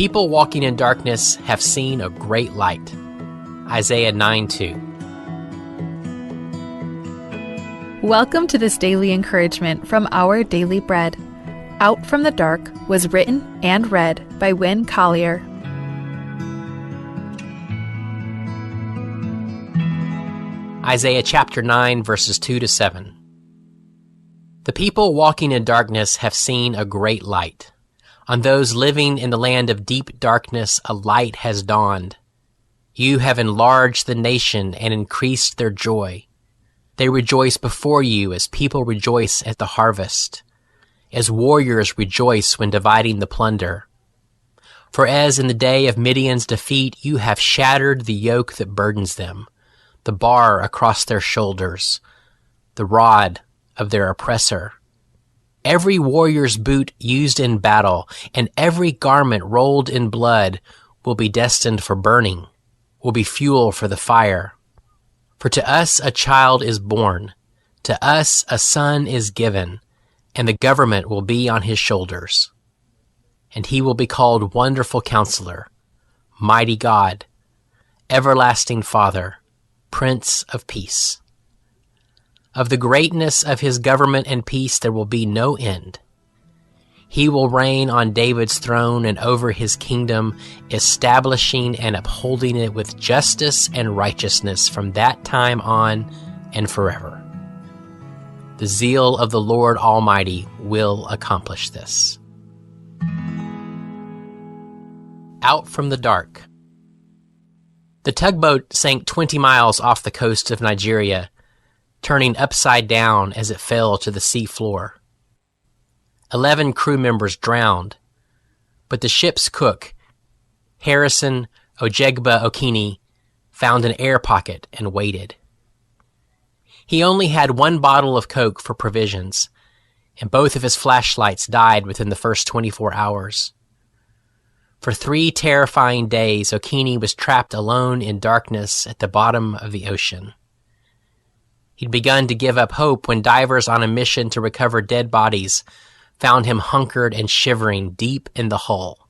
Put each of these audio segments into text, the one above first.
people walking in darkness have seen a great light. Isaiah 9:2. Welcome to this daily encouragement from Our Daily Bread. Out from the Dark was written and read by Wynne Collier. Isaiah chapter 9, verses 2-7. The people walking in darkness have seen a great light. On those living in the land of deep darkness, a light has dawned. You have enlarged the nation and increased their joy. They rejoice before you as people rejoice at the harvest, as warriors rejoice when dividing the plunder. For as in the day of Midian's defeat, you have shattered the yoke that burdens them, the bar across their shoulders, the rod of their oppressor. Every warrior's boot used in battle and every garment rolled in blood will be destined for burning, will be fuel for the fire. For to us a child is born, to us a son is given, and the government will be on his shoulders. And he will be called Wonderful Counselor, Mighty God, Everlasting Father, Prince of Peace. Of the greatness of his government and peace there will be no end. He will reign on David's throne and over his kingdom, establishing and upholding it with justice and righteousness from that time on and forever. The zeal of the Lord Almighty will accomplish this. Out from the Dark. The tugboat sank 20 miles off the coast of Nigeria, turning upside down as it fell to the sea floor. 11 crew members drowned, but the ship's cook, Harrison Ojegba Okini, found an air pocket and waited. He only had one bottle of Coke for provisions, and both of his flashlights died within the first 24 hours. For 3 terrifying days, Okini was trapped alone in darkness at the bottom of the ocean. He'd begun to give up hope when divers on a mission to recover dead bodies found him hunkered and shivering deep in the hull.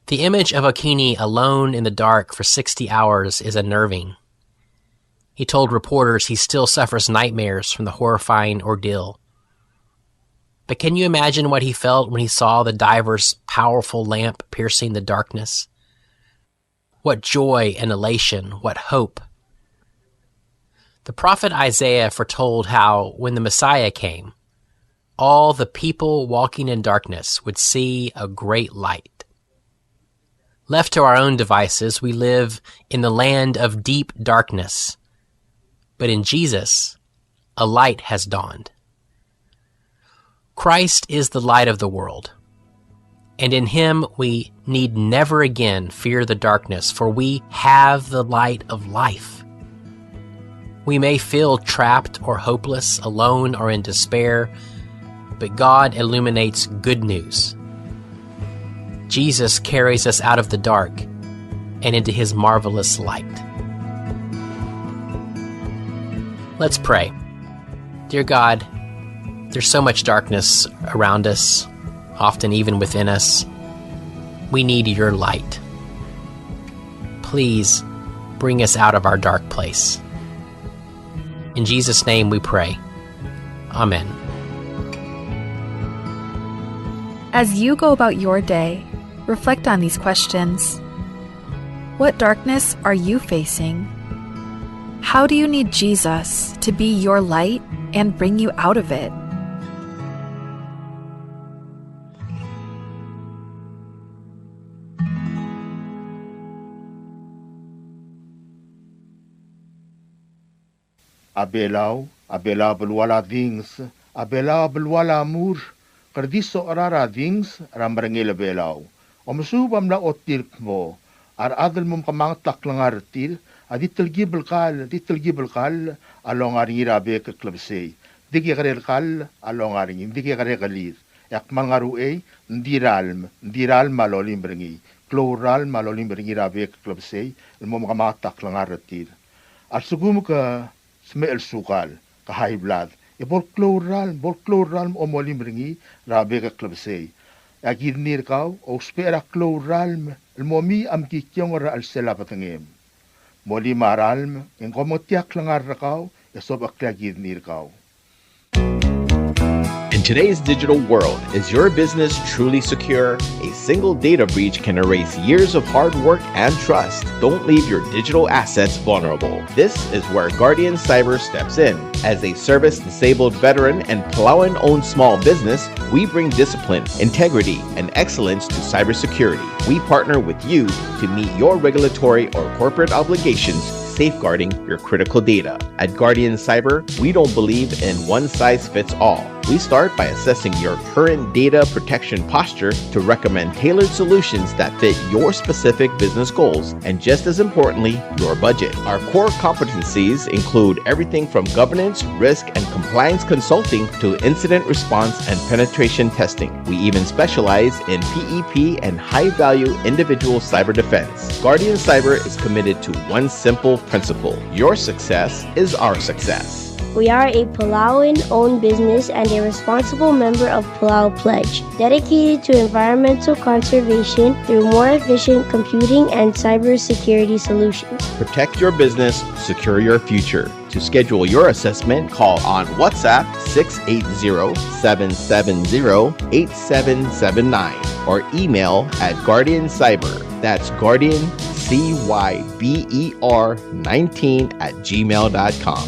The image of Okini alone in the dark for 60 hours is unnerving. He told reporters he still suffers nightmares from the horrifying ordeal. But can you imagine what he felt when he saw the diver's powerful lamp piercing the darkness? What joy and elation, what hope. The prophet Isaiah foretold how, when the Messiah came, all the people walking in darkness would see a great light. Left to our own devices, we live in the land of deep darkness. But in Jesus, a light has dawned. Christ is the light of the world, and in him we need never again fear the darkness, for we have the light of life. We may feel trapped or hopeless, alone or in despair, but God illuminates good news. Jesus carries us out of the dark and into his marvelous light. Let's pray. Dear God, there's so much darkness around us, often even within us. We need your light. Please bring us out of our dark place. In Jesus' name we pray. Amen. As you go about your day, reflect on these questions. What darkness are you facing? How do you need Jesus to be your light and bring you out of it? Abela belwala things, abela belwala mur, kardiso arara things, rambrangil abelaw. Omusubam la otilk mo, ar adal mum kamang taklangar til, aditil gibel kal, along aring irabe ke klabsey. Digi karel kal, along aring, digi karel kalir. Yak mangaru ndiral malolim bringi, kloral malolim bringi irabe ke klabsey, mum kamang taklangar til. Ar sugum ka smell sukal, ka high blood. Bol chloral omolim ringi, rabe ka klabsey. Agidnir kau, o spera klo ralm, el momi am kikyong ra al selapatangim. Moli maralm, en komotiak langar kau, esob aklagidnir kau. In today's digital world, is your business truly secure? A single data breach can erase years of hard work and trust. Don't leave your digital assets vulnerable. This is where Guardian Cyber steps in. As a service-disabled veteran and Palauan-owned small business, we bring discipline, integrity, and excellence to cybersecurity. We partner with you to meet your regulatory or corporate obligations, safeguarding your critical data. At Guardian Cyber, we don't believe in one-size-fits-all. We start by assessing your current data protection posture to recommend tailored solutions that fit your specific business goals and, just as importantly, your budget. Our core competencies include everything from governance, risk, and compliance consulting to incident response and penetration testing. We even specialize in PEP and high-value individual cyber defense. Guardian Cyber is committed to one simple principle: your success is our success. We are a Palauan-owned business and a responsible member of Palau Pledge, dedicated to environmental conservation through more efficient computing and cybersecurity solutions. Protect your business, secure your future. To schedule your assessment, call on WhatsApp 680-770-8779 or email at Guardian Cyber. That's Guardian CYBER19@gmail.com.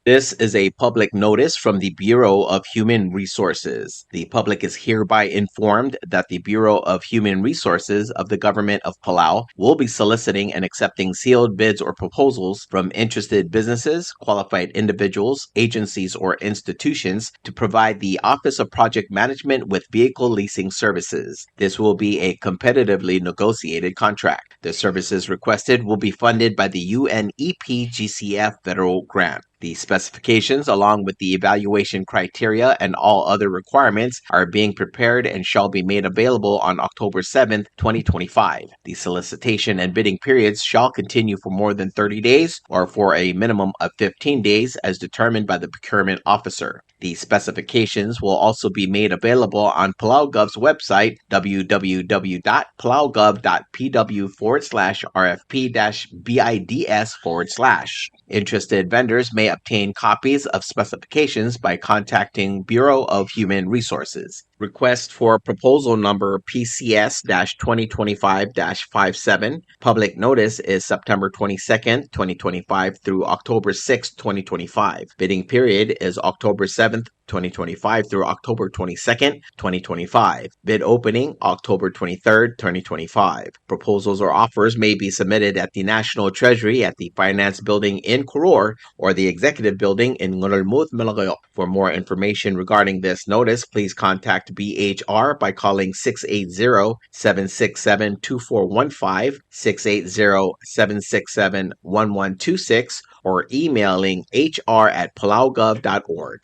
This is a public notice from the Bureau of Human Resources. The public is hereby informed that the Bureau of Human Resources of the Government of Palau will be soliciting and accepting sealed bids or proposals from interested businesses, qualified individuals, agencies, or institutions to provide the Office of Project Management with vehicle leasing services. This will be a competitively negotiated contract. The services requested will be funded by the UNEP-GCF federal grant. The specifications, along with the evaluation criteria and all other requirements, are being prepared and shall be made available on October 7th, 2025. The solicitation and bidding periods shall continue for more than 30 days or for a minimum of 15 days as determined by the procurement officer. The specifications will also be made available on PalauGov's website, www.palaugov.pw/RFP-BIDS/. Interested vendors may obtain copies of specifications by contacting Bureau of Human Resources. Request for proposal number PCS-2025-57. Public notice is September 22nd, 2025 through October 6th, 2025. Bidding period is October 7th, 2025 through October 22nd, 2025. Bid opening October 23rd, 2025. Proposals or offers may be submitted at the National Treasury at the Finance Building in Koror or the Executive Building in Ngurulmud, Malagoyok. For more information regarding this notice, please contact BHR by calling 680-767-2415, 680-767-1126, or emailing hr@palaugov.org.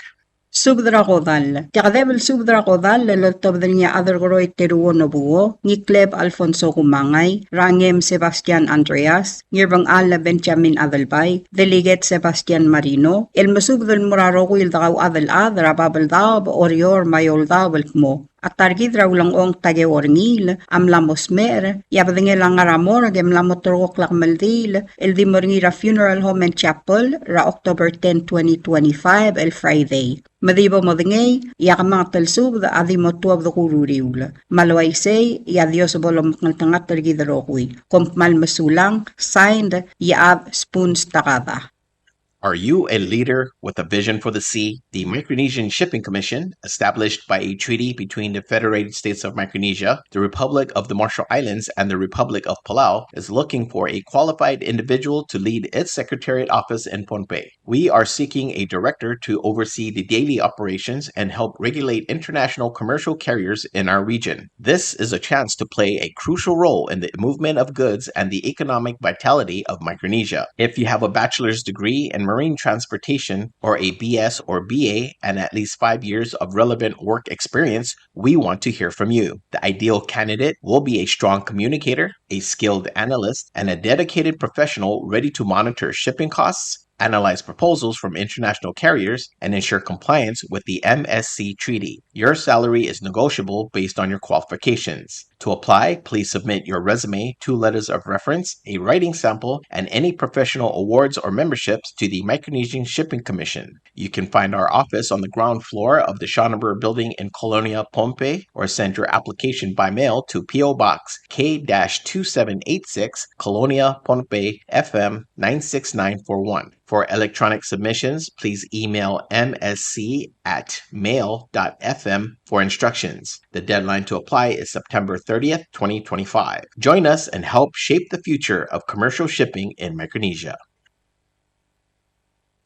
Subdrakodal. Jakadebel subdrakodal lelotov niya adergoroy teruo buo, Ngikleb Alfonso Kumangay, Rangem Sebastian Andreas, Ngirbang Ala Benjamin Adelbay, Delegate Sebastian Marino, El Masubdal Muraroquil daw adel babel daw orior mayol daw mo. At targid raw lang ong tageorngil, amlamos mer, yabdengel ang aramor, gemlamotorok lakmaldil, el dimorngira Funeral Home and Chapel, ra October 10, 2025, el Friday. Madibo modengay, yakamang talsub da adimotuab da kururiul. Malaway say, yadios bolom kantangat targid rokui. Kompmal masulang, signed, yaab spoons takada. Are you a leader with a vision for the sea? The Micronesian Shipping Commission, established by a treaty between the Federated States of Micronesia, the Republic of the Marshall Islands, and the Republic of Palau, is looking for a qualified individual to lead its Secretariat office in Pohnpei. We are seeking a director to oversee the daily operations and help regulate international commercial carriers in our region. This is a chance to play a crucial role in the movement of goods and the economic vitality of Micronesia. If you have a bachelor's degree in marine transportation or a BS or BA and at least 5 years of relevant work experience, we want to hear from you. The ideal candidate will be a strong communicator, a skilled analyst, and a dedicated professional ready to monitor shipping costs, analyze proposals from international carriers, and ensure compliance with the MSC Treaty. Your salary is negotiable based on your qualifications. To apply, please submit your resume, 2 letters of reference, a writing sample, and any professional awards or memberships to the Micronesian Shipping Commission. You can find our office on the ground floor of the Schonenberg Building in Colonia, Pohnpei, or send your application by mail to P.O. Box K-2786, Colonia, Pohnpei, FM 96941. For electronic submissions, please email msc@mail.fm for instructions. The deadline to apply is September 30th, 2025. Join us and help shape the future of commercial shipping in Micronesia.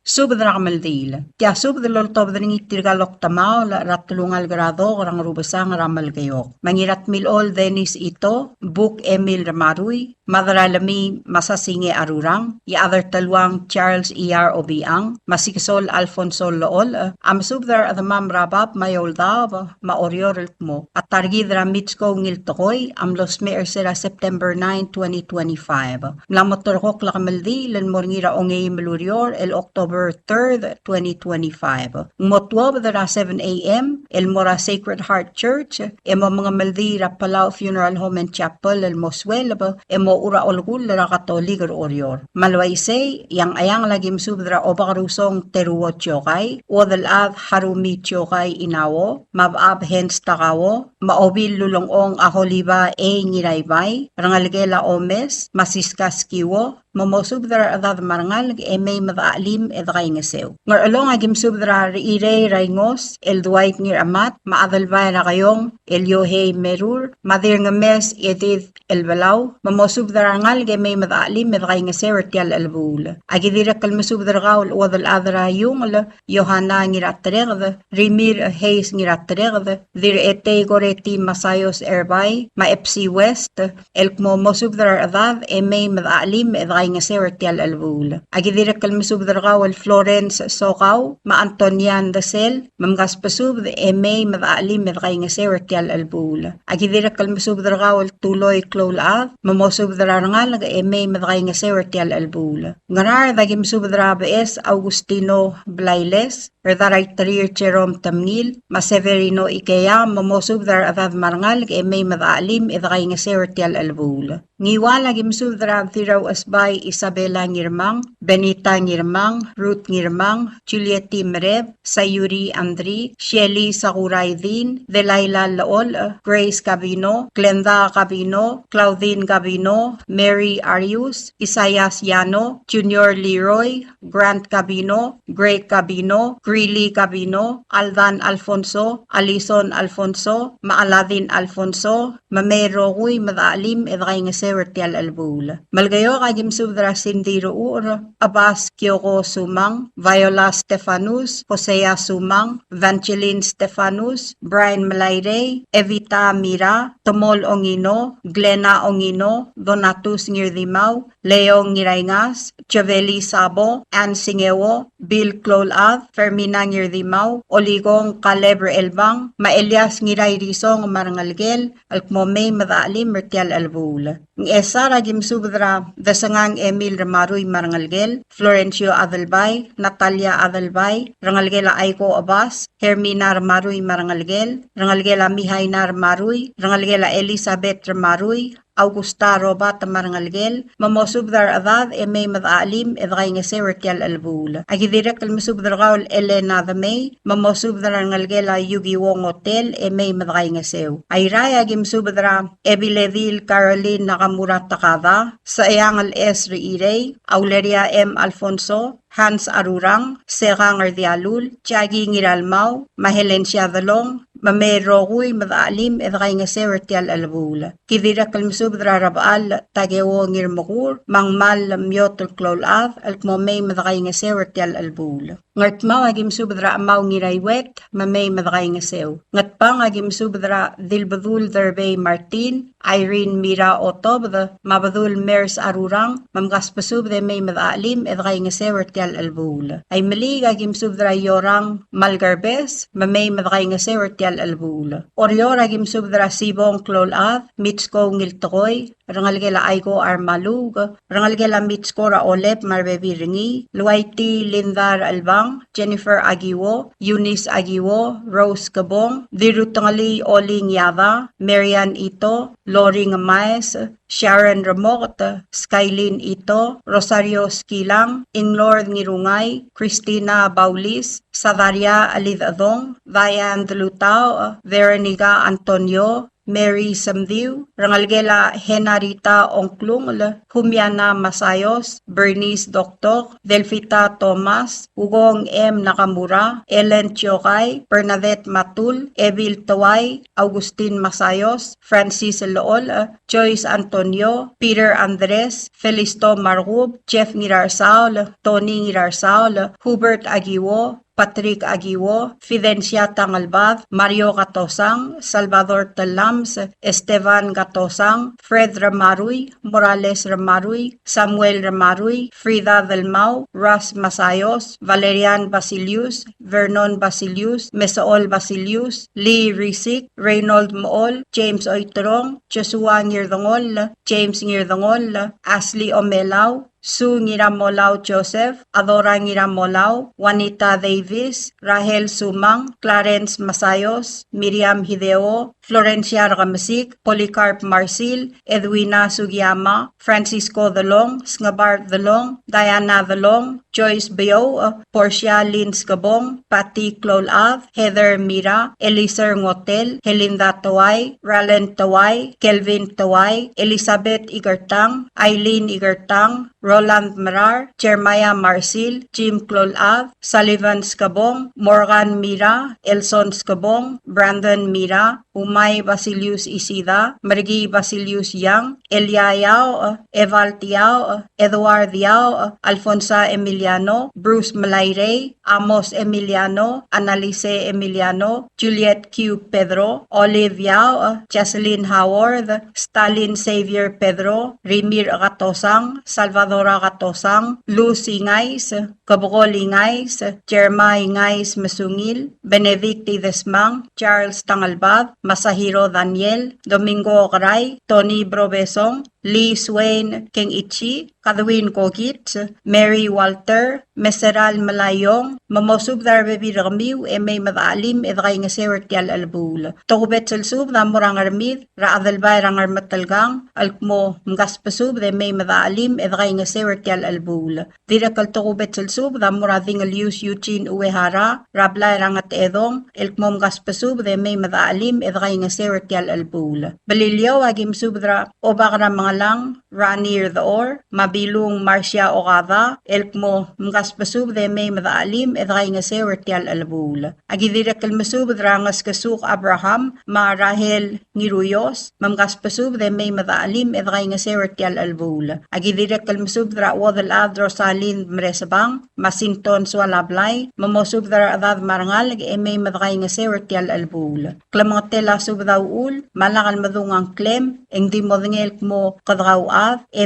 Subdra kamaldil. Kya subdlol tobdring itirgalok tamao la ratulungal grado orang rubasang ramal gayok. Mangirat milol denis ito, Buk Emil Ramarui, Madaralami Masasinge Arurang, Yadar Talwang Charles E.R. Obiang, Masikisol Alfonso Lool, am subdar adamam rabab mayoldav, maoriorel mo, at targidra mitsko ngiltokoy, am los meersera September 9, 2025. Mlamotorkok la kamaldi, len morngira ongay melurior, el October 3rd, 2025. Motwob dara 7 a.m. El Mora Sacred Heart Church, emo mga maldira Palau Funeral Home and Chapel, el Moswelab, emo ura olgul la Katolik orior. Malwaisay, yang ayang lagim subdra obakarusong teruwo chokay, odal ab harumi chokay inawo, mabab hens takawo, maobil lulongong aholiba ngiraybay, rangalgela omes, masiskas kiwo, mamosubdra adad marangal emay madaalim edgay ngasew. Ngar along agim subdra irey raingos, el duwait ngir amat, maadalbay na kayong, el yohey merur, madir ngames edid el balaw, mamosubdra ngal emay madaalim edgay ngasew ertial albul. Agidira kalmasubdra gaul wadal adra yung Yohana ngir atregd, rimir heis ngir atregd, dir etay goreti masayos erbay, ma FC West, el mamosubdra adad emay madaalim edgay nga sertial albul. Agidira kalmasubdra Florence Sokaw, ma Antonian Dasel, mamgaspasub emay madaalim medgay nga sertial albul. Agidira kalmasubdra tuloy klolav, mamosubdra ngal emay medgay nga sertial albul. Ngarar dagim subdra BS Augustino Blailes, Erdaray Tarir Jerome Tamnil, Maseverino Ikea, mamosubdra adad marangal emay madaalim edgay nga sertial albul. Ngiwala gimsudra tiraw asbay Isabela Ngirmang, Benita Ngirmang, Ruth Ngirmang, Juliette Mrev, Sayuri Andri, Shelly Sakuraydin, Delilah Laol, Grace Cabino, Glenda Cabino, Claudine Cabino, Mary Arius, Isayas Yano, Junior Leroy, Grant Cabino, Gray Cabino, Greeley Cabino, Aldan Alfonso, Alison Alfonso, Maaladin Alfonso, Mamero Huy Madaalim edgay nga Sertial Albul. Malgayo kagim subdra Sindiro Ur, Abbas Kyoko Sumang, Viola Stefanus, Hosea Sumang, Vangeline Stefanus, Brian Malayre, Evita Mira, Tomol Ongino, Glena Ongino, Donatus Ngirdimaw, Leo Ngirayngas, Chaveli Sabo, Ann Singewo, Bill Clolav, Fermina Ngirdimaw, Oligong Calebre Elbang, Maelias Ngiray Risong Marangalgel, Alkmomay Madaalim Mertial Albul. Ng Esara Gimsubdra, Dasangang Emil Ramaruy Marangalgel, Florencio Adalbay, Natalia Adalbay, Rangalgela Aiko Abbas, Hermina Ramaruy Marangalgel, Rangalgela Mihayna Ramaruy, Rangalgela Elizabeth Ramaruy, Augusta Robat Marangalgel, mamosubdar adad emay madaalim edgay nga sertial albul. Agidirek almusubdar gaul Elena Damay, mamosubdar ngalgela Yugi Wong Hotel emay madagay nga sew. Ayray agim subdra Ebileville Caroline Nakamura Takada, Sayangal S. Reirey, Auleria M. Alfonso, Hans Arurang, Serang Ardialul, Tiagi Ngiralmaw, Mahelencia Dalong, Mamero Huy madaalim edgay nga sertial albul. Kidira kalmusubdra rabal tagewo ngirmakur, mangmal myotol klolav, alkmomay madagay nga sertial albul. Ngatmaw agim subdra amaw ngiraywet, mamay madagay nga sew. Ngatpang agim subdra Dilbadul Derbey Martin, Irene Mira Otobda, Mabadul Mers Arurang, mamgaspasubde may madaalim edgay nga sertial tial albul. Ay mali agim subdra yorang malgarbes, mamay madakay nga sewer tial albul. Oryor agim subdra sibong klolath, mitsko ngiltokoy, rangalgela aiko armalug, rangalgela mitsko ra olep marbebiringi, Luwaiti Lindar Albang, Jennifer Agiwo, Eunice Agiwo, Rose Gabong, Dirutangali Oling Yava, Marian Ito, Loring Maes, Sharon Ramot, Skylin Ito, Rosario Skilang, Inglord Ngirungay, Christina Baulis, Savaria Alidadong, Diane Delutao, Veronica Antonio, Mary Samdiw, Rangalgela Henarita Ongklung, Humiana Masayos, Bernice Doktok, Delfita Thomas, Ugong M. Nakamura, Ellen Chiokay, Bernadette Matul, Evil Taway, Augustin Masayos, Francis Lool, Joyce Antonio, Peter Andres, Felisto Margub, Jeff Ngirarsaul, Tony Ngirarsaul, Hubert Agiwo, Patrick Agiwo, Fidencia Tangalbad, Mario Gatosang, Salvador Talams, Esteban Gatosang, Fred Ramaruy, Morales Ramaruy, Samuel Ramaruy, Frida Delmau, Ras Masayos, Valerian Basilius, Vernon Basilius, Mesaol Basilius, Lee Risik, Reynold Mool, James Oitrong, Joshua Ngirdongol, James Ngirdongol, Ashley Omelaw, Sue Ngiramolao Joseph, Adora Ngiramolao, Juanita Davis, Rahel Sumang, Clarence Masayos, Miriam Hideo, Florencia Ramasik, Polycarp Marcil, Edwina Sugiyama, Francisco Delong, Sngabar Delong, Diana Delong, Joyce Bio, Portia Lins Gabong, Patty Clolav, Heather Mira, Eliser Ngotel, Helinda Taway, Ralen Taway, Kelvin Taway, Elizabeth Igertang, Eileen Igertang, Roland Marar, Jeremiah Marcil, Jim Clolav, Sullivan Skabong, Morgan Mira, Elson Skabong, Brandon Mira, Umay Basilius Isida, Margi Basilius Yang, Elia Yao, Eval Tiao, Edward Yao, Alfonsa Emiliano, Bruce Malayre, Amos Emiliano, Annalise Emiliano, Juliet Q. Pedro, Olive Yao, Jocelyn Howard, Stalin Xavier Pedro, Rimir Gatosang, Salvadora Gatosang, Lucy Ngais, Kabukol Ngais, Jeremiah Ngais Masungil, Benedicti Desmang, Charles Tangalbad, Masahiro Daniel, Domingo Okray, Tony Brobesong, Lee Swain King Ichi, Kadwin Kogit, Mary Walter, Meseral Malayong, Mamosub Darbebi Ramiw, May Madalim, Edray nga Sewer Tial Albul. Tokubet Selsub, Namurang Armid, Raadalbay Rangar Matalgang, Alkmo Mgaspasub, May Madalim, Edray nga Sewer Tial Albul. Dirakal Tokubet Selsub, Namurading Alius Eugene Uehara, Rablay Rangat Edong, Elkmo Mgaspasub, May Madalim, Edray nga Sewer Tial Albul. Balilyaw, Agim Subdra, Obakra mga lang, Ranir the Or, Mabilung Marcia Okada, Elkmo Mgaspasub de May Madaalim, Edray nga Sewer Tial Albul. Agidirak Kalmasub Drangas Kasuk Abraham, Ma Rahel Ngiruyos, Mamgaspasub de May Madaalim, Edray nga Sewer Tial Albul. Agidirak Kalmasub Dra Wadal Ad Rosalin Mresabang, Masinton Swalablay, Mamosub Dra Adad Marangal, May Madray nga Sewer Tial Albul. Klamangatela Subdaul, Malakal Madungang Klem, Engdi Modngel mo kadraw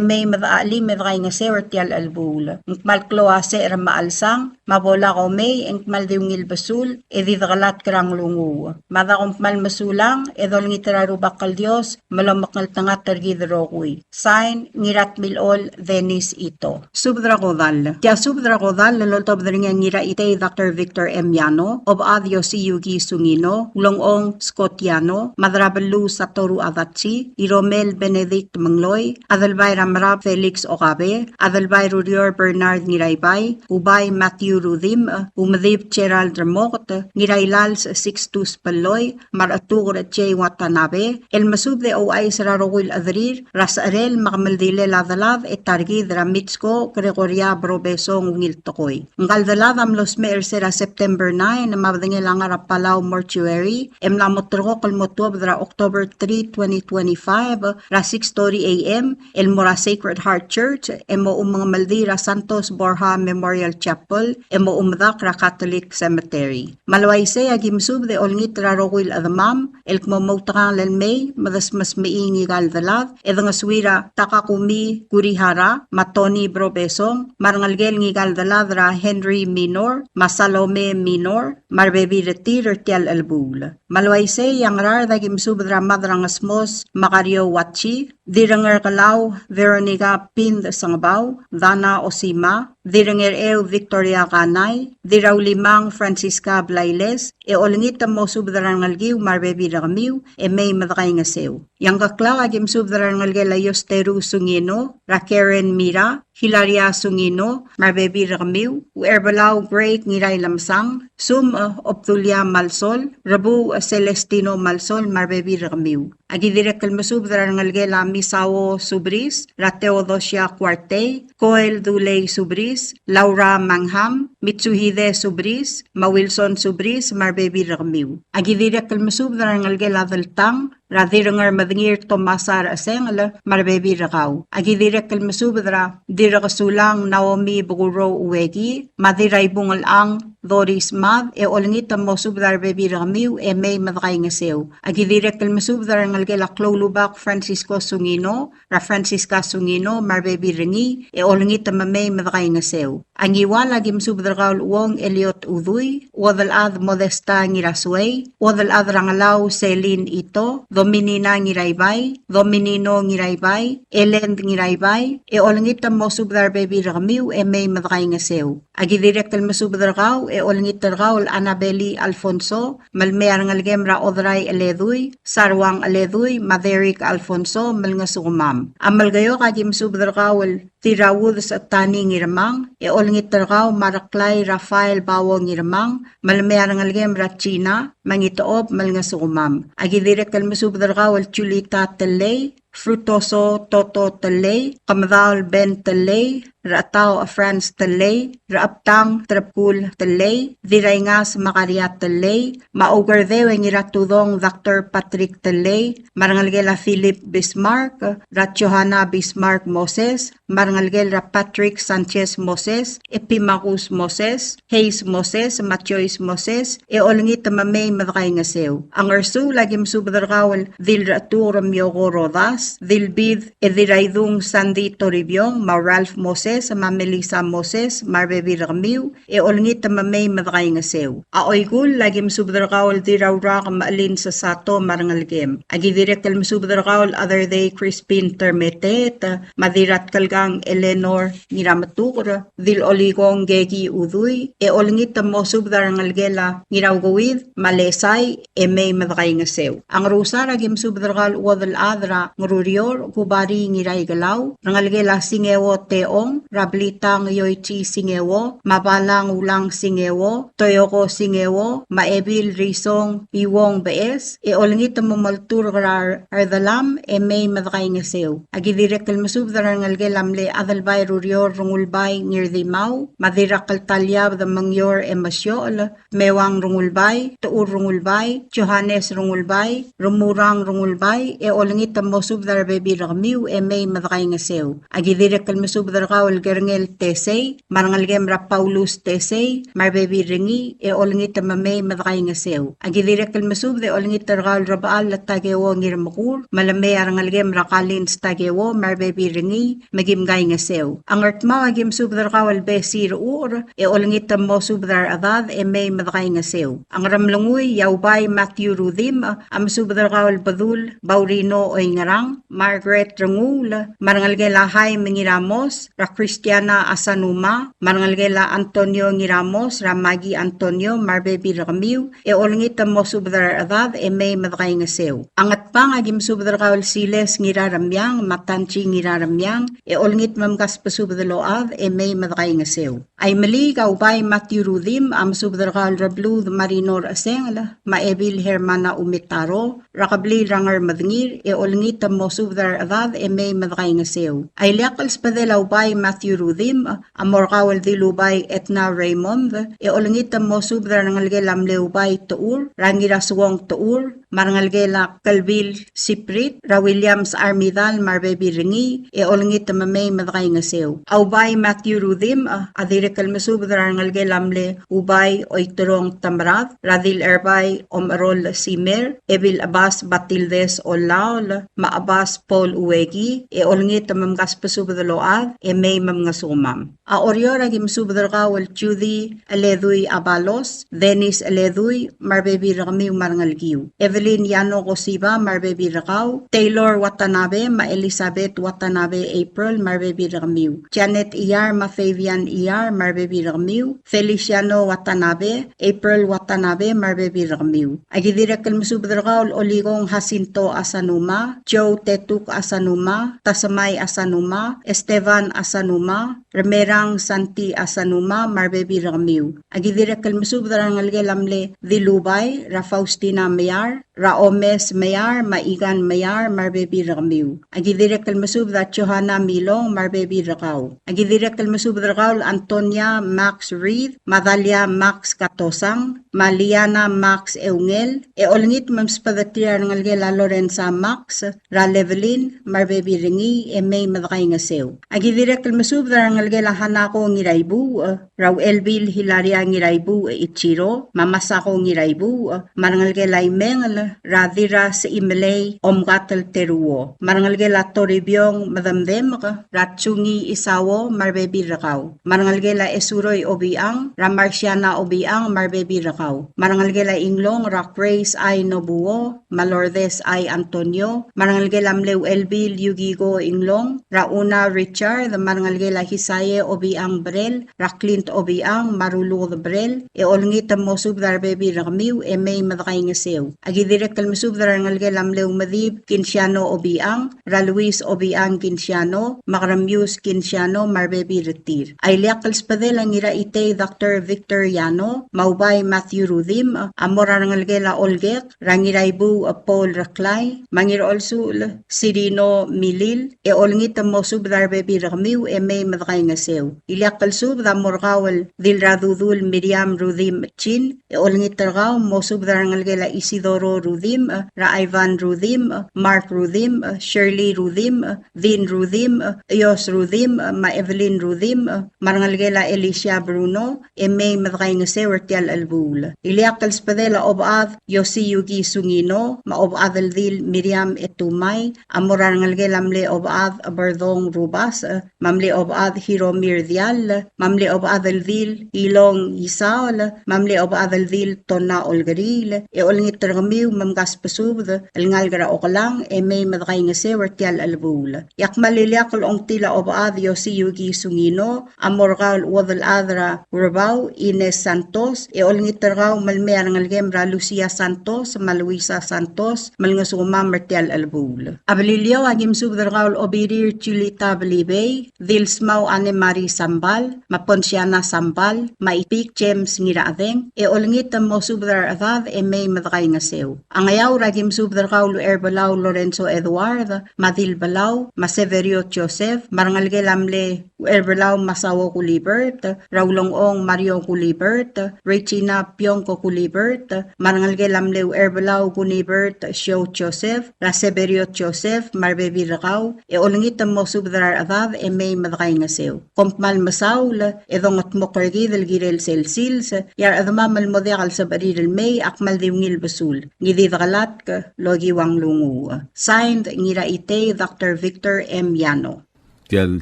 may madaalim medray nga Sewer Tial Albul. Ngmal kloase maalsang, mabola ko may, ngmal diwngil basul, edidagalat karang lungu. Mada kumpmal masulang, edol ngitararubak kal Diyos, malamakal tangat targidrokoy. Sign, ngirat milol, Venice ito. Subdrakodal. Kya subdrakodal, laloltob na nga ngira itay Dr. Victor M. Yano, of Adio si Yugi Sungino, Longong Scotiano, Madrabalu Satoru Adatsi, Iromel Benedict Mangloy, Adalbay Ramrap Felix Okabe, Adalbay Rudior Bernard Niraybay, Ubay Matthew Rudim, Umadib Gerald Ramot, Niraylals Sixtus Paloy, Maratukur at Jay Watanabe, El Masubde o ay Sararowil Adrir, Rasarel Makamaldile Ladalav et Targid Ramitsko, Gregoria Brobesong Ngiltokoy. Ngaldalav Amlos Meer Sera September 9, Mabdangilangar Palau Mortuary, Emlamotroko Kalmotuab Dra October 3, 2025, Ra 6:30 a.m. El Mora Sacred Heart Church, emo mga Maldira Santos Borja Memorial Chapel, emo umdak ra Catholic Cemetery. Malawayse agimsub de olngit ra rowil adamam, el kmomautakang lalmay, madas mas maingi galdalav, edang aswira takakumi kurihara, matoni brobesong, marangalgel ngi galdalav ra Henry Minor, Masalome Minor, marbebi retir tial albul. Malawayse yang rar dagimsub ra madrang asmos, Macario Wachi, Dirangar Kalaw, Veronica Pind Sangbaw, Dana Osima, Diranger Ew Victoria Kanay, Diraw Limang Francisca Blailes, e olingit mo subdaran ngalgiw marbebi rakamiw, e may madakay nga sew. Yang kaklaw agim subdaran ngalgelayos teru sungino, Rakeren Mira, Hilaria Sungino, marbebi rakamiw, Uerbalaw Great Ngiray Lamsang, Sum Optulia Malsol, Rabu Celestino Malsol, marbebi rakamiw. Agi direk kalmasub daran ngalgela Misawo Subris, Rateodosia Cuarte, Coel Duley Subris, Laura Mangham, Mitsuhide Subris, Mawilson Subris, marbebi rakamiw. Agi direk kalmasub daran ngalgela Daltang, Radirangar Madingir Tomasar Asengala, marbebi rakaw. Agi direk kalmasubadra, dirakasulang Naomi Buguro Uwegi, madiray bungal ang Doris Mad, e olingita mo subdar bebi rakamiw, e may madakay nga sew. Agi direk kalmasubadra ngalgela Klolubak Francisco Sungino, Ra Francisca Sungino, marbebi ringi, e olingita mamay madakay nga sew. Ang iwala gimsubadra kaul uwong Eliot Uduy, wadalad Modesta Ngirasway, wadalad Rangalaw Celine Ito, Dominina Ngiraybay, Dominino Ngiraybay, Elend Ngiraybay, e olangita mo subdar bebi rakamiw, e may madakay nga sew. Agi direk kalmasubadra kaw, e olangita kaw Annabeli Alfonso, malmear ngalgem ra Odray Aleduy, Sarwang Aleduy, Maverick Alfonso, malngasumam. Amal gayo kagim subdar kaw Tirawud sa Tani Ngiramang, e olangita kaw Maraklay Rafael Bawo Ngiramang, malmear ngalgem ra China, mangitoob malngasumam. Agi direk kalmasubdar kaw Chulita Telay, Frutoso Toto Telay, Kamadal Ben Telay, Raataw Franz Telay, Raaptang Trapkul Telay, Dirayngas Makaria Telay, Maugardew ang iratudong Dr. Patrick Telay, Marangalgela Philip Bismarck, Ratjohanna Bismarck Moses, Marangalgela Patrick Sanchez Moses, Epimacus Moses, Hayes Moses, Matthews Moses, e olangit mamay madakay nga sew. Ang arsu lagim subdarkawal dil ratur Miyoko Rodas, dilbid e diraydung Sandy Toribiong, Ma Ralph Moses, Ma Melissa Moses, marbebi rakamiw, e olangit mamay madakay nga sew. Aoygul lagim subdarkawal dirawra maalin sa sato marangalgem. Agi direk kalm subdarkawal other day Crispin Termetet, madirat kalgang Eleanor Ngiramatukura, dil oligong Gegi Uduy, e olangit mo subdarangalgela Ngirawgawid, Malesay, e may madakay nga sew. Ang rusa lagim subdarkawal wadal adra ngururior kubari ngiray galaw, rangalgela singewo teong, Rablitang Yoichi Singewo, Mabalang Ulang Singewo, Toyoko Singewo, Maebil Risong Iwong Bees, e olangit mo maltur rar ardalam, e may madakay nga sew. Agi direk kalmasubdaran ngalgelamle adalbay rurior rungulbay ngirdimaw, madirak kaltalyab da mangyor e masyol, mewang rungulbay, tuur rungulbay, Johannes rungulbay, rumurang rungulbay, e olangit mo subdar bebi rakamiw, e may madakay nga sew. Agi direk kalmasubdar kaul Gerngel Tesey, marangalgem ra Paulus Tesey, marbebi ringi, e olangit mamay madakay nga sew. Agi direk kalmasub de olangit kaul rabaal at tagewo ngirmakur, malamay arangalgem ra Kalins tagewo, marbebi ringi, magimgay nga sew. Ang artma agim subdar kaul besir ur, e olangit mo subdar adad, e may madakay nga sew. Ang ramlanguy Yaubay Matthew Rudim, am subdar kaul Badul, Baurino oy ngarang, Margaret Rangul, marangalgela Hay Mengiramos, ra Cristiana Asanuma, marangalgela Antonio Ngiramos, Ramagi Antonio, marbebi rakamiw, e olangit mo subdar adad, e may madakay nga sew. Angat pang agim subdar kaul Siles ngiraramyang, Matanchi ngiraramyang, e olangit mamgas pasubdaload, e may madakay nga sew. Ay mali ka ubay Matthew Rudim am subdarkal rablu marinor aseng maebil hermana umitaro rakabli rangar madngir olngit mo subdar adad may madkay ngasew. Ay liakal spadela ubay Matthew Rudim amor kawal dilubay etna Raymond olngit mo subdar ngalgelam leubay tuur rangira suwong tuur marangalgela kalbil siprit ra Williams Armidal marbebi ringi olngit may madkay ngasew. Ubay Matthew Rudim adire kalmasubdar ngalgelamle ubay oiturong tamrat radil erbay omarol simer ebil abas batildes olaol maabas Paul uwegi olngit mamgas pasubdaload may mamngasumam. Oryo ragim subdar kawal Judy Aleduy Abalos, Dennis Aleduy marbebi rami marangalgiw. Evelyn Yano Kosiba marbebi rakaw, Taylor Watanabe ma Elizabeth Watanabe April marbebi ramiw. Janet Iyar ma Fabian Iyar marbebi ramiw. Feliciano Watanabe, April Watanabe marbebi ramiw. Agidira kalmasubdar kawal Oligong Jacinto Asanuma, Joe Tetuk Asanuma, Tasamay Asanuma, Esteban Asanuma, Remerang Santi Asanuma marbebi ramiw. Agidira kalmasubdar ngalgelamle Dilubay, Ra Faustina Mayar, Ra Omes Mayar, Maigan Mayar marbebi ramiw. Agidira kalmasubdar Johanna Milong marbebi rakaw. Agidira kalmasubdar kawal Antonia Max Reed, Madalia Max Katosang, Maliana Max Eungel, olngit mamspadatiar ngalgela Lorenza Max, Ra Levelin, marbebi ringi, may madakay ngasew. Agidira kalmasubdar ngalgela Hanako ngiraibu, Raw Elbil Hilaria ngiraibu Ichiro, Mamasako ngiraibu, marangalgela Imengal, Radira sa Imelay, Omgatal Teruo, marangalgela Toribyong Madamdem, Ratsungi Isawo, marbebi rakaw. Marangalgela Esuroy Obiang, Ramarsiana Obiang, marbebi rakaw. Marangalgela Inglong, Rapraise Ay Nobuo, Malordes Ay Antonio, marangalgela Mlew Elbil Yugigo Inglong, Rauna Richard, marangalgela Hisaye Obiang Brel, Raklint Obiang, Marulu Brel, olngit mo subdar bebi ramiw, may madakay ngasew. Agidirek kalmasubdar ngalgela Mlew Madib, Kinsiano Obiang, Ra Luis Obiang Kinsiano, Makramius Kinsiano, marbebi retir. Ay liakal spadela ngira ite Dr. Victor Yano, maubay Matthew Rudim, amora ngalgela Olgek, rangiraibu Paul Raklay, mangir also Sirino Milil, olngit mo subdar bebi ramiw, may madakay ngasew. Iliakal sub da morgawal Dilradudul Miriam Rudim Chin, olngit targaw mo subdar ngalgela Isidoro Rudim, Ra Ivan Rudim, Mark Rudim, Shirley Rudim, Vin Rudim, Yos Rudim, Ma Evelyn Rudim, marangalgela Alicia Bruno, may madakay ngasew Tial Albul. Iliakal spadela obad Yosi Yugi Sungino, maobad aldil Miriam Etumay, amora ngalgela mle obad Bardong Rubas, mamle obad Hiromir Dial, mamle obad aldil Ilong Isaol, mamle obad aldil Tona Olgaril, olngit tergamiw mamgas pasubd, alngalgara okalang, may madakay ngasew Tial Albul. Yakmaliliakal ong tila obad Yosi Yugi Sungino, amorgal wadal adra Rabaw, Ines Santos, olngit tergaw malmear ngalgemra Lucia Santos, Maluisa Santos, malngasuma Martial Albul. Abalilio agim subdargaw obirir Chilita Balibay, Dilsmaw Ane Mari Sambal, Maponsiana Sambal, Maipik James Ngiraadeng, olngit mo subdar adad may madakay ngasew. Angayaw ragim subdargaw Erbalaw Lorenzo Eduard, Madil Balaw, Maseverio Joseph, marangalgelamle Erbalaw Masawo Kulibert, Raulongong Mario Kulibert, Regina Pionko Kulibert, marangalgelamle Erbalaw Kunibert, Show Joseph, Raseverio Joseph, marbebi rakaw, olngit mo subdar adad may madakay ngasew. Kompmal masaul, edongot mo kargi del girel selsils, yar adamamal modekal sa bariril may akmal diwngil basul, ngididakalat ka logi wang lungu. Signed, ngira ite Dr. Victor M. Yano. Tial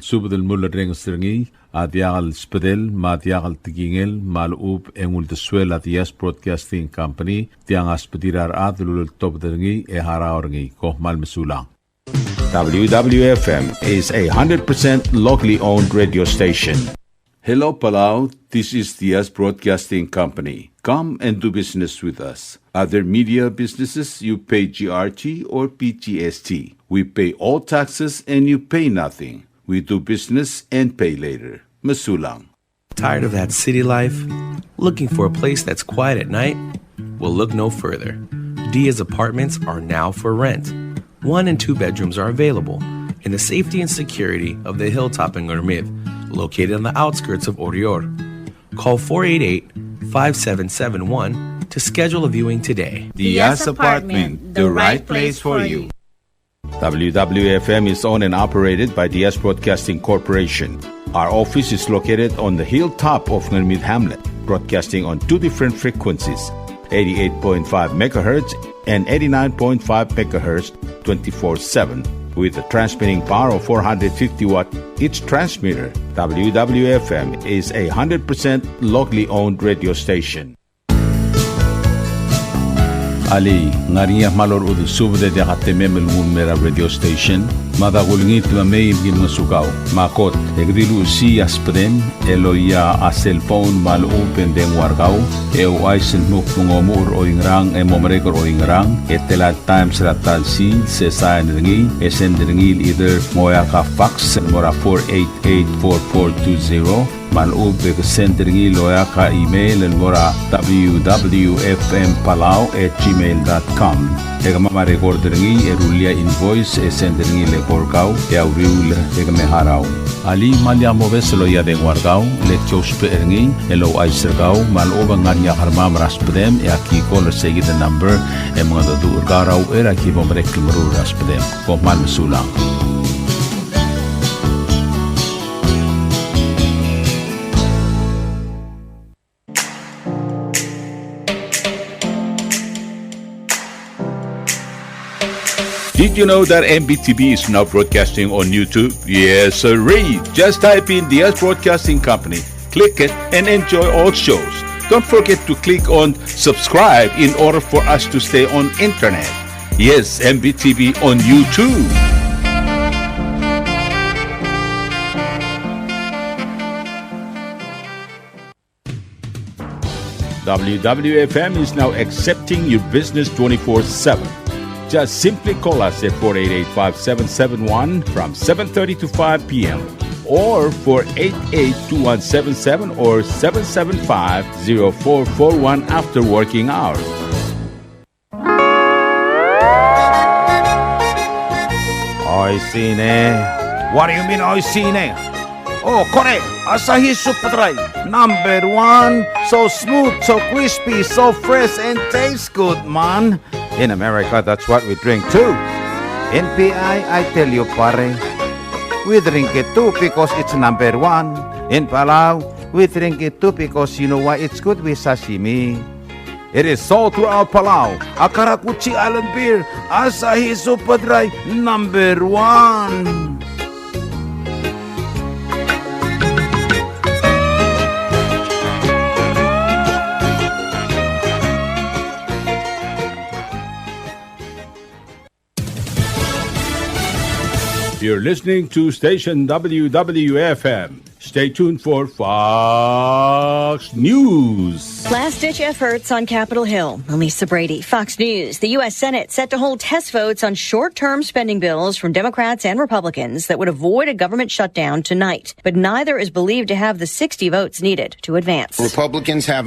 subdal mulla reng stringi, adiagal spedel, madiagal tigingel, malub engul deswel atias Broadcasting Company, tiang aspedirar adlul top deringi haraorngi, kohmal mesulang. WWFM is a 100% locally owned radio station. Hello Palau, this is Diaz Broadcasting Company. Come and do business with us. Other media businesses, you pay GRT or PGST. We pay all taxes and you pay nothing. We do business and pay later. Masulang. Tired of that city life? Looking for a place that's quiet at night? Well, look no further. Dia's apartments are now for rent. 1 and 2 bedrooms are available in the safety and security of the Hilltop in Gurmid, located on the outskirts of Orior. Call 488-5771 to schedule a viewing today. Dia's Apartment, the right place for you. WWFM is owned and operated by Diaz Broadcasting Corporation. Our office is located on the hilltop of Gurmid Hamlet, broadcasting on 2 different frequencies, 88.5 megahertz and 89.5 megahertz 24/7. With a transmitting power of 450 watt each transmitter, WWFM is a 100% locally owned radio station. Ali, ngariya malor udu subde de hatte memel mera radio station, madagulngit ma mail gim nasukaw, makot, egdilu si aspren, eloya a cellphone mal open den wargaw, aisen mukpungomur o ingrang momrekor o ingrang, etelat times ratal si, sesayan ringi, ringi either moya ka fax, mora 488-4420, malub sendringi loya ka email mora www.fmpalau@gmail.com. Ega mama recorderingi erulia invoice sendringi le porkau ya uriul ega meharaw. Ali malya moves loya de wargau le chospe eringi elo aisergau maloba nganya harma raspedem ya ki call segi the number e mga do urgaraw era ki bomre kimru raspedem ko mal sulang. Did you know that MBTV is now broadcasting on YouTube? Yes, sirree. Just type in Diaz Broadcasting Company, click it, and enjoy all shows. Don't forget to click on subscribe in order for us to stay on internet. Yes, MBTV on YouTube. WWFM is now accepting your business 24/7. Just simply call us at 488-5771 from 7:30 to 5 p.m. or 488-2177 or 775-0441 after working hours. Oi, sine. What do you mean, oi, sine? Oh, correct. Asahi Super Dry. Number 1. So smooth, so crispy, so fresh, and tastes good, man. In America, that's what we drink too. In PI, I tell you, pare, we drink it too because it's number 1. In Palau, we drink it too because you know why it's good with sashimi. It is sold throughout Palau. Akarakuchi Island beer, Asahi Super Dry, number 1. You're listening to station WWFM. Stay tuned for Fox News. Last-ditch efforts on Capitol Hill. Elisa Brady, Fox News. The U.S. Senate set to hold test votes on short-term spending bills from Democrats and Republicans that would avoid a government shutdown tonight. But neither is believed to have the 60 votes needed to advance. Republicans have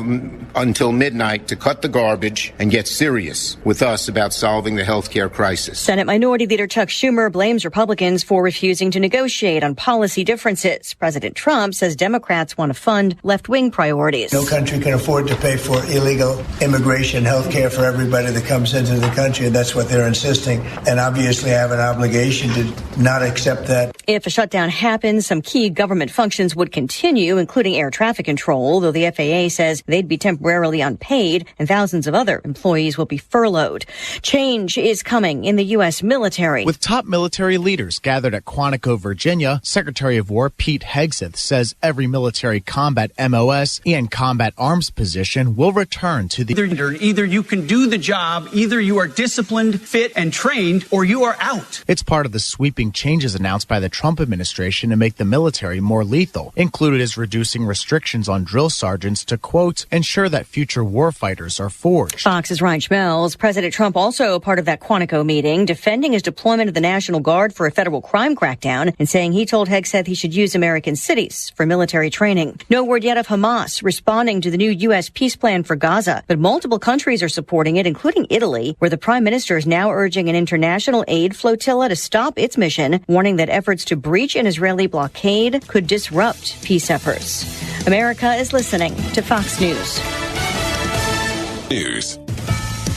until midnight to cut the garbage and get serious with us about solving the health care crisis. Senate Minority Leader Chuck Schumer blames Republicans for refusing to negotiate on policy differences. President Trump says Democrats want to fund left-wing priorities. No country can afford to pay for illegal immigration, health care for everybody that comes into the country, and that's what they're insisting. And obviously I have an obligation to not accept that. If a shutdown happens, some key government functions would continue, including air traffic control, though the FAA says they'd be temporarily unpaid and thousands of other employees will be furloughed. Change is coming in the U.S. military. With top military leaders gathered at Quantico, Virginia, Secretary of War Pete Hegseth says every military combat MOS and combat arms position will return to the... Either you can do the job, either you are disciplined, fit, and trained, or you are out. It's part of the sweeping changes announced by the Trump administration to make the military more lethal. Included is reducing restrictions on drill sergeants to, quote, ensure that future warfighters are forged. Fox's Ryan Schmelz. President Trump also a part of that Quantico meeting, defending his deployment of the National Guard for a federal crime crackdown and saying he told Hegseth he should use American cities Saudis for military training. No word yet of Hamas responding to the new U.S. peace plan for Gaza, but multiple countries are supporting it, including Italy, where the prime minister is now urging an international aid flotilla to stop its mission, warning that efforts to breach an Israeli blockade could disrupt peace efforts. America is listening to Fox News.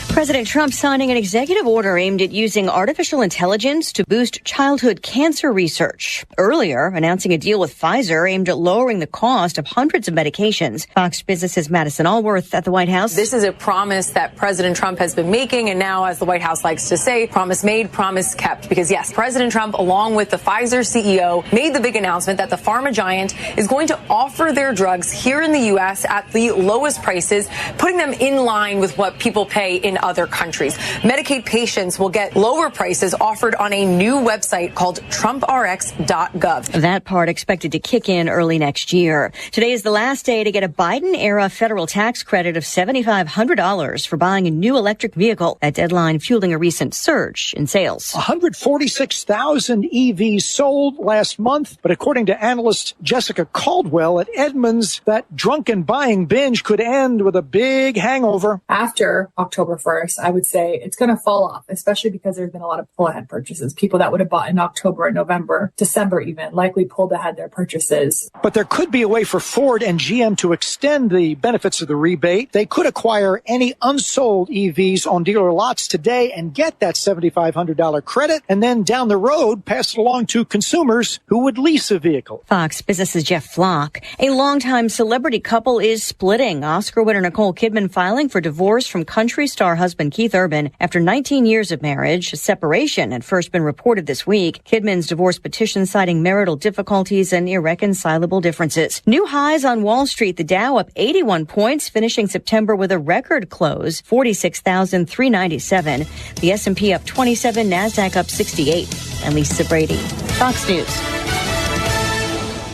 President Trump signing an executive order aimed at using artificial intelligence to boost childhood cancer research. Earlier, announcing a deal with Pfizer aimed at lowering the cost of hundreds of medications. Fox Business's Madison Allworth at the White House. This is a promise that President Trump has been making, and now, as the White House likes to say, promise made, promise kept. Because yes, President Trump, along with the Pfizer CEO, made the big announcement that the pharma giant is going to offer their drugs here in the U.S. at the lowest prices, putting them in line with what people pay in other countries. Medicaid patients will get lower prices offered on a new website called TrumpRx.gov. That part expected to kick in early next year. Today is the last day to get a Biden-era federal tax credit of $7,500 for buying a new electric vehicle. That deadline fueling a recent surge in sales. 146,000 EVs sold last month, but according to analyst Jessica Caldwell at Edmunds, that drunken buying binge could end with a big hangover. After October 1st, I would say it's going to fall off, especially because there's been a lot of pull-ahead purchases. People that would have bought in October and November, December even, likely pulled ahead their purchases. But there could be a way for Ford and GM to extend the benefits of the rebate. They could acquire any unsold EVs on dealer lots today and get that $7,500 credit, and then down the road, pass it along to consumers who would lease a vehicle. Fox Business's Jeff Flock. A longtime celebrity couple is splitting. Oscar winner Nicole Kidman filing for divorce from country star husband Keith Urban after 19 years of marriage. A separation had first been reported this week. Kidman's divorce petition citing marital difficulties and irreconcilable differences. New highs on Wall Street. The Dow up 81 points, finishing September with a record close, 46,397. The S&P up 27, NASDAQ up 68. And Lisa Brady, Fox News.